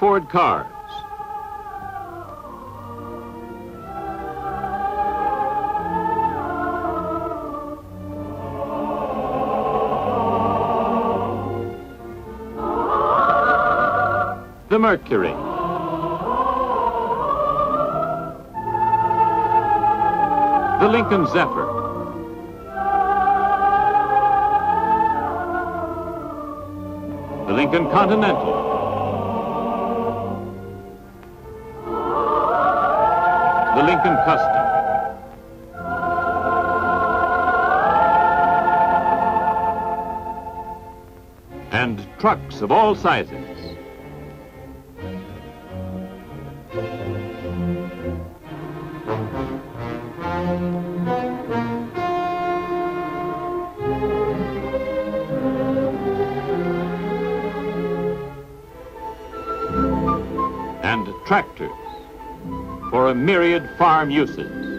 Ford cars. The Mercury. The Lincoln Zephyr. The Lincoln Continental. The Lincoln Custom. And trucks of all sizes. And tractors for a myriad farm uses.